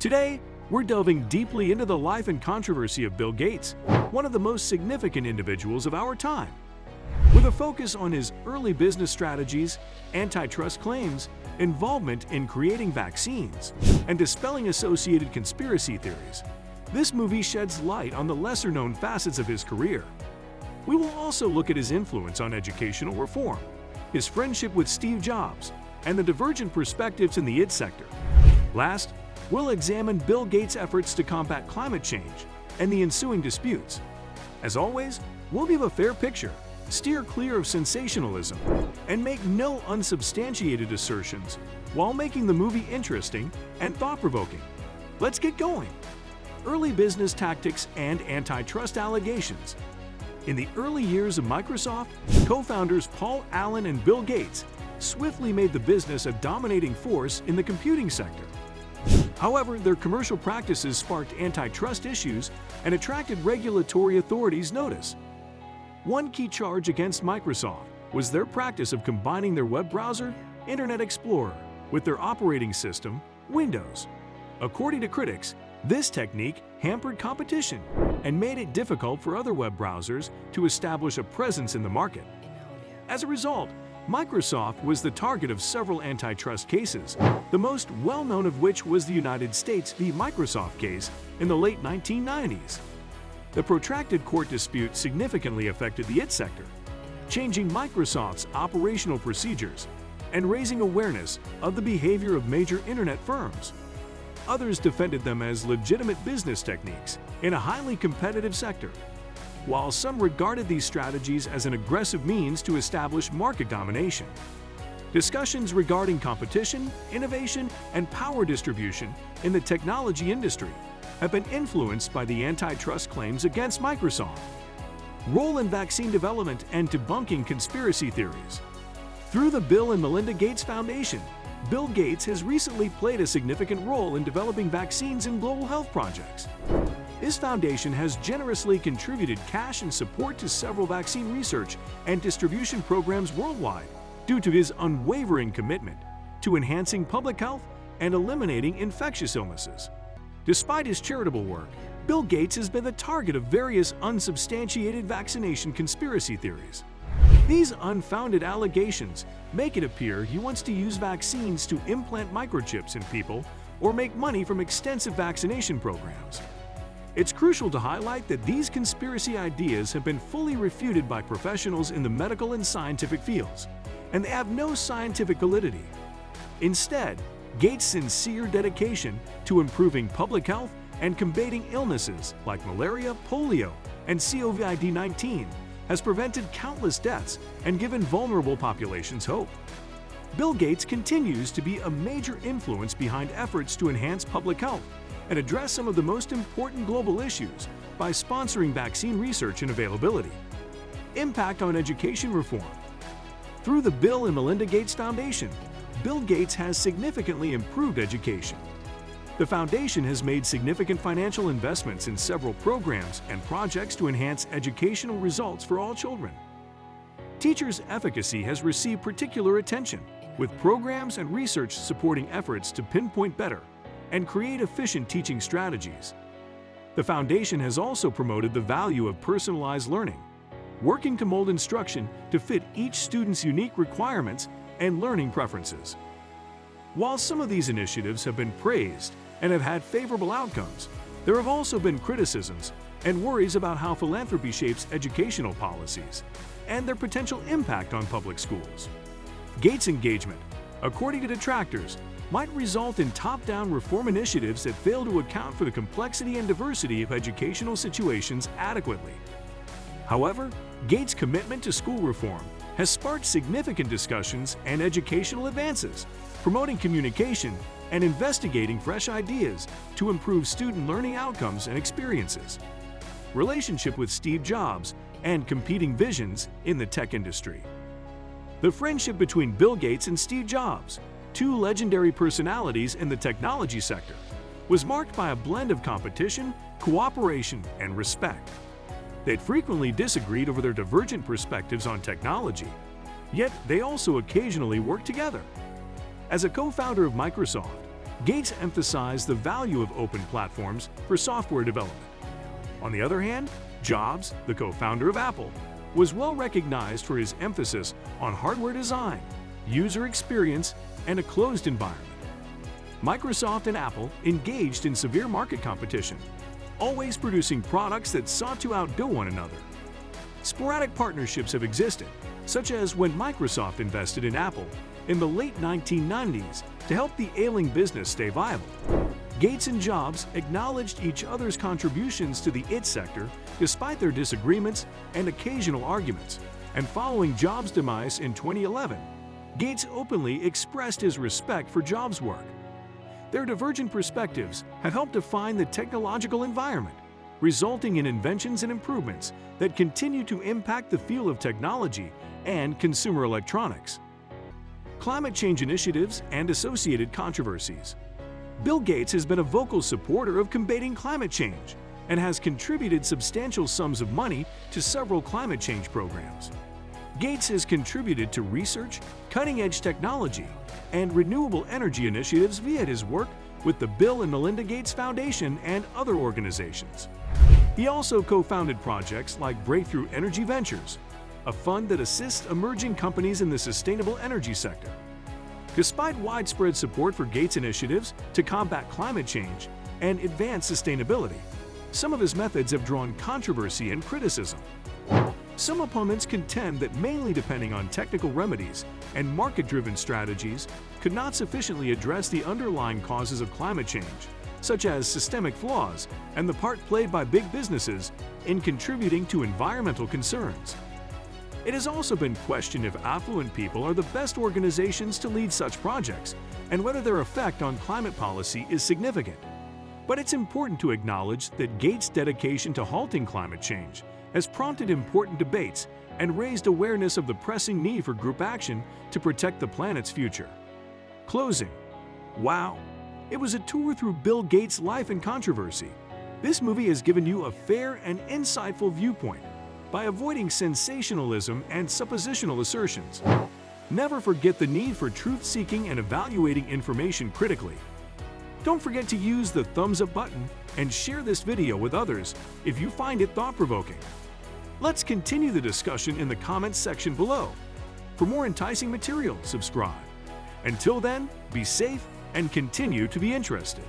Today, we're delving deeply into the life and controversy of Bill Gates, one of the most significant individuals of our time. With a focus on his early business strategies, antitrust claims, involvement in creating vaccines, and dispelling associated conspiracy theories, this movie sheds light on the lesser-known facets of his career. We will also look at his influence on educational reform, his friendship with Steve Jobs, and the divergent perspectives in the IT sector. Last, we'll examine Bill Gates' efforts to combat climate change and the ensuing disputes. As always, we'll give a fair picture, steer clear of sensationalism, and make no unsubstantiated assertions while making the movie interesting and thought-provoking. Let's get going. Early business tactics and antitrust allegations. In the early years of Microsoft, co-founders Paul Allen and Bill Gates swiftly made the business a dominating force in the computing sector. However, their commercial practices sparked antitrust issues and attracted regulatory authorities' notice. One key charge against Microsoft was their practice of combining their web browser, Internet Explorer, with their operating system, Windows. According to critics, this technique hampered competition and made it difficult for other web browsers to establish a presence in the market. As a result, Microsoft was the target of several antitrust cases, the most well-known of which was the United States v. Microsoft case in the late 1990s. The protracted court dispute significantly affected the IT sector, changing Microsoft's operational procedures and raising awareness of the behavior of major internet firms. Others defended them as legitimate business techniques in a highly competitive sector, while some regarded these strategies as an aggressive means to establish market domination. Discussions regarding competition, innovation, and power distribution in the technology industry have been influenced by the antitrust claims against Microsoft. Role in vaccine development and debunking conspiracy theories. Through the Bill and Melinda Gates Foundation, Bill Gates has recently played a significant role in developing vaccines and global health projects. His foundation has generously contributed cash and support to several vaccine research and distribution programs worldwide due to his unwavering commitment to enhancing public health and eliminating infectious illnesses. Despite his charitable work, Bill Gates has been the target of various unsubstantiated vaccination conspiracy theories. These unfounded allegations make it appear he wants to use vaccines to implant microchips in people or make money from extensive vaccination programs. It's crucial to highlight that these conspiracy ideas have been fully refuted by professionals in the medical and scientific fields, and they have no scientific validity. Instead, Gates' sincere dedication to improving public health and combating illnesses like malaria, polio, and COVID-19 has prevented countless deaths and given vulnerable populations hope. Bill Gates continues to be a major influence behind efforts to enhance public health and address some of the most important global issues by sponsoring vaccine research and availability. Impact on education reform. Through the Bill and Melinda Gates Foundation, Bill Gates has significantly improved education. The foundation has made significant financial investments in several programs and projects to enhance educational results for all children. Teachers' efficacy has received particular attention, with programs and research supporting efforts to pinpoint better and create efficient teaching strategies. The foundation has also promoted the value of personalized learning, working to mold instruction to fit each student's unique requirements and learning preferences. While some of these initiatives have been praised and have had favorable outcomes, there have also been criticisms and worries about how philanthropy shapes educational policies and their potential impact on public schools. Gates' engagement, according to detractors, might result in top-down reform initiatives that fail to account for the complexity and diversity of educational situations adequately. However, Gates' commitment to school reform has sparked significant discussions and educational advances, promoting communication and investigating fresh ideas to improve student learning outcomes and experiences. Relationship with Steve Jobs and competing visions in the tech industry. The friendship between Bill Gates and Steve Jobs, two legendary personalities in the technology sector, was marked by a blend of competition, cooperation, and respect. They'd frequently disagreed over their divergent perspectives on technology, yet they also occasionally worked together. As a co-founder of Microsoft, Gates emphasized the value of open platforms for software development. On the other hand, Jobs, the co-founder of Apple, was well recognized for his emphasis on hardware design, user experience, and a closed environment. Microsoft and Apple engaged in severe market competition, always producing products that sought to outdo one another. Sporadic partnerships have existed, such as when Microsoft invested in Apple in the late 1990s to help the ailing business stay viable. Gates and Jobs acknowledged each other's contributions to the IT sector despite their disagreements and occasional arguments, and following Jobs' demise in 2011, Gates openly expressed his respect for Jobs' work. Their divergent perspectives have helped define the technological environment, resulting in inventions and improvements that continue to impact the field of technology and consumer electronics. Climate change initiatives and associated controversies. Bill Gates has been a vocal supporter of combating climate change and has contributed substantial sums of money to several climate change programs. Gates has contributed to research, cutting-edge technology, and renewable energy initiatives via his work with the Bill and Melinda Gates Foundation and other organizations. He also co-founded projects like Breakthrough Energy Ventures, a fund that assists emerging companies in the sustainable energy sector. Despite widespread support for Gates' initiatives to combat climate change and advance sustainability, some of his methods have drawn controversy and criticism. Some opponents contend that mainly depending on technical remedies and market-driven strategies could not sufficiently address the underlying causes of climate change, such as systemic flaws and the part played by big businesses in contributing to environmental concerns. It has also been questioned if affluent people are the best organizations to lead such projects and whether their effect on climate policy is significant. But it's important to acknowledge that Gates' dedication to halting climate change has prompted important debates and raised awareness of the pressing need for group action to protect the planet's future. Closing. Wow! It was a tour through Bill Gates' life and controversy. This movie has given you a fair and insightful viewpoint by avoiding sensationalism and suppositional assertions. Never forget the need for truth-seeking and evaluating information critically. Don't forget to use the thumbs up button and share this video with others if you find it thought-provoking. Let's continue the discussion in the comments section below. For more enticing material, subscribe. Until then, be safe and continue to be interested.